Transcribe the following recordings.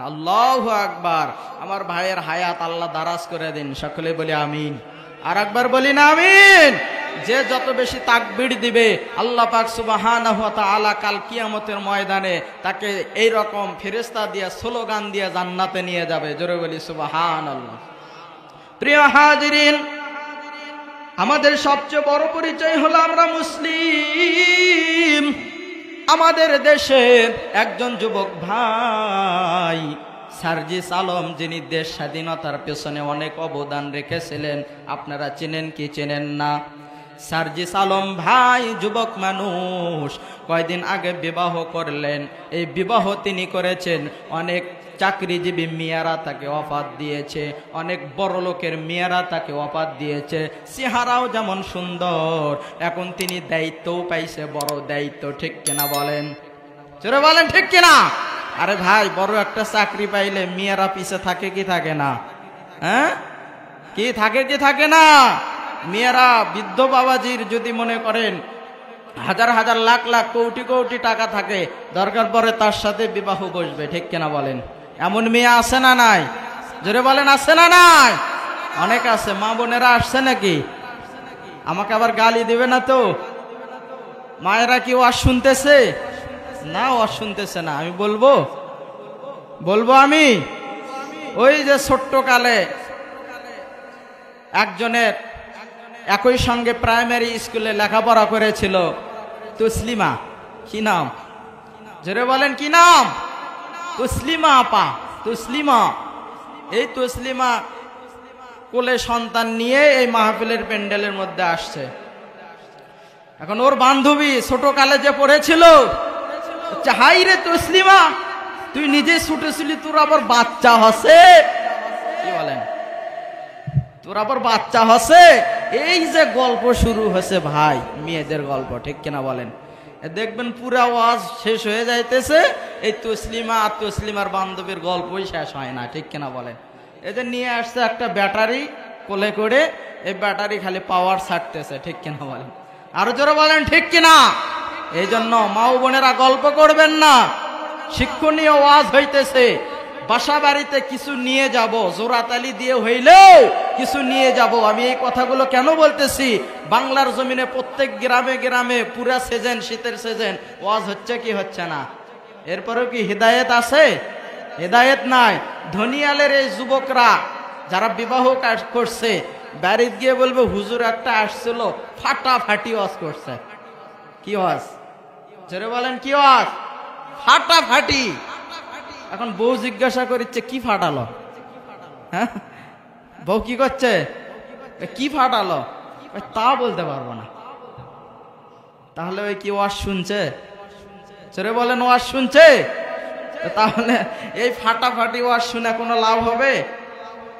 আল্লাহু আকবার। আমার ভাইয়ের হায়াত আল্লাহ দারাজ করে দিন, সকলে বলি আমিন। আর একবার বলি না আমিন। যে যত বেশি তাকবীর দিবে আল্লাহ পাক সুবহানাহু ওয়া তাআলা কাল কিয়ামতের ময়দানে তাকে এই রকম ফেরেশতা দিয়ে স্লোগান দিয়ে জান্নাতে নিয়ে যাবে। জোরে বলি সুবহানাল্লাহ। প্রিয় হাজিরিন, আমাদের সবচেয়ে বড় পরিচয় হলো আমরা মুসলিম। আমাদের দেশের একজন যুবক ভাই সার্জিস আলম, যিনি দেশ স্বাধীনতার পেছনে অনেক অবদান রেখেছিলেন, আপনারা চেনেন কি চেনেন না? সার্জিস আলম ভাই যুবক মানুষ, কয়দিন আগে বিবাহ করলেন। এই বিবাহ তিনি করেছেন, অনেক চাকরিজীবী মেয়েরা তাকে অফার দিয়েছে, অনেক বড় লোকের মেয়েরা তাকে অফার দিয়েছে। চেহারাও যেমন সুন্দর, এখন তিনি দায়িত্বও পাইছে, বড় দায়িত্ব। ঠিক কিনা বলেন? চলে বলেন ঠিক কিনা? আরে ভাই, বড় একটা চাকরি পাইলে মেয়েরা পিছে থাকে কি থাকে না? হ্যাঁ, কি থাকে কি থাকে না? মেয়েরা বৃদ্ধ বাবাজির যদি মনে করেন হাজার হাজার লাখ লাখ কোটি কোটি টাকা থাকে, দরকার পড়ে তার সাথে বিবাহ বসবে। ঠিক কিনা বলেন? এমন মেয়ে আছে না নাই? জোরে বলেন, আছে না নাই? অনেক আছে। মা বোনেরা আসছে নাকি? আমাকে আবার গালি দেবে না তো? মায়েরা কি ওয়াজ শুনতেছে না? ওয়াজ শুনতেছে না, আমি বলবো আমি। ওই যে ছোট্ট কালে একজনের একই সঙ্গে প্রাইমারি স্কুলে লেখাপড়া করেছিল, তসলিমা। কি নাম? জোরে বলেন, কি নাম? তসলিমা আপা। তসলিমা, এই তসলিমা কোলে সন্তান নিয়ে এই মাহফিলের প্যান্ডেলের মধ্যে আসছে। এখন ওর বান্ধবী ছোট কালে যে পড়েছিল, হাই রে তসলিমা, তুই নিজে ছুটেছিলি, তোর আবার বাচ্চা হসে। কি বলেন? তোর আবার বাচ্চা হসে। এই যে গল্প শুরু হয়েছে ভাই, মেয়েদের গল্প। ঠিক কিনা বলেন? দেখবেন পুরা ওয়াজ শেষ হয়ে যাইতেছে, এই তসলিমা আর তসলিমার বান্ধবীর গল্পই শেষ হয় না। ঠিক কিনা বলেন? এদের নিয়ে আসছে একটা ব্যাটারি কোলে করে, এই ব্যাটারি খালি পাওয়ার ছাড়তেছে। ঠিক কিনা বলেন? আরো জোরে বলেন ঠিক কিনা? এই জন্য মা ও বোনেরা গল্প করবেন না, শিক্ষণীয় ওয়াজ হইতেছে। বাসা বাড়িতে কিছু নিয়ে যাব, জোরাতালি দিয়ে হইলেও কিছু নিয়ে যাব। আমি এই কথাগুলো কেন বলতেছি? বাংলার জমিনে প্রত্যেক গ্রামে গ্রামে পুরা সিজন, শীতের সিজন ওয়াজ হচ্ছে কি হচ্ছে না? এরপরেও কি হিদায়েত আছে? হিদায়েত নাই। ধনিয়ালের এই যুবকরা যারা বিবাহ করছে, বাড়িতে গিয়ে বলবে হুজুর একটা আসছিল, ফাটাফাটি ওয়াজ করছে। কি ওয়াজ? জোরে বলেন, কি ওয়াজ? ফাটাফাটি। এখন বউ জিজ্ঞাসা করছে কি ফাটালো? হ্যাঁ, বউ কি করছে? কি ফাটালো? তা বলতে পারবো না। তাহলে ওই কি ওয়াজ শুনছে? চলে বলেন, ওয়াজ শুনছে? তাহলে এই ফাটাফাটি ওয়াজ শুনে কোনো লাভ হবে?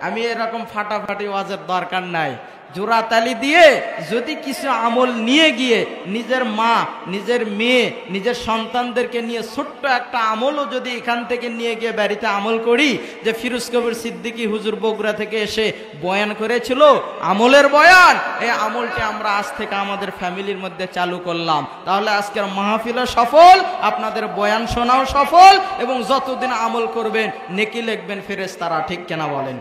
আমি এরকম ফাটাফাটি ওয়াজের দরকার নাই। জোরাতালি দিয়ে যদি কিছু আমল নিয়ে গিয়ে নিজের মা, নিজের মেয়ে, নিজের সন্তানদেরকে নিয়ে ছোট্ট একটা আমলও যদি এখান থেকে নিয়ে গিয়ে বাড়িতে আমল করি, যে ফিরোজ কবির সিদ্দিকী হুজুর বগুড়া থেকে এসে বয়ান করেছিল, আমলের বয়ান, এই আমলটি আমরা আজ থেকে আমাদের ফ্যামিলির মধ্যে চালু করলাম, তাহলে আজকের মাহফিলও সফল, আপনাদের বয়ান শোনাও সফল, এবং যতদিন আমল করবেন নেকি লিখবেন ফেরেশতারা। ঠিক কিনা বলেন?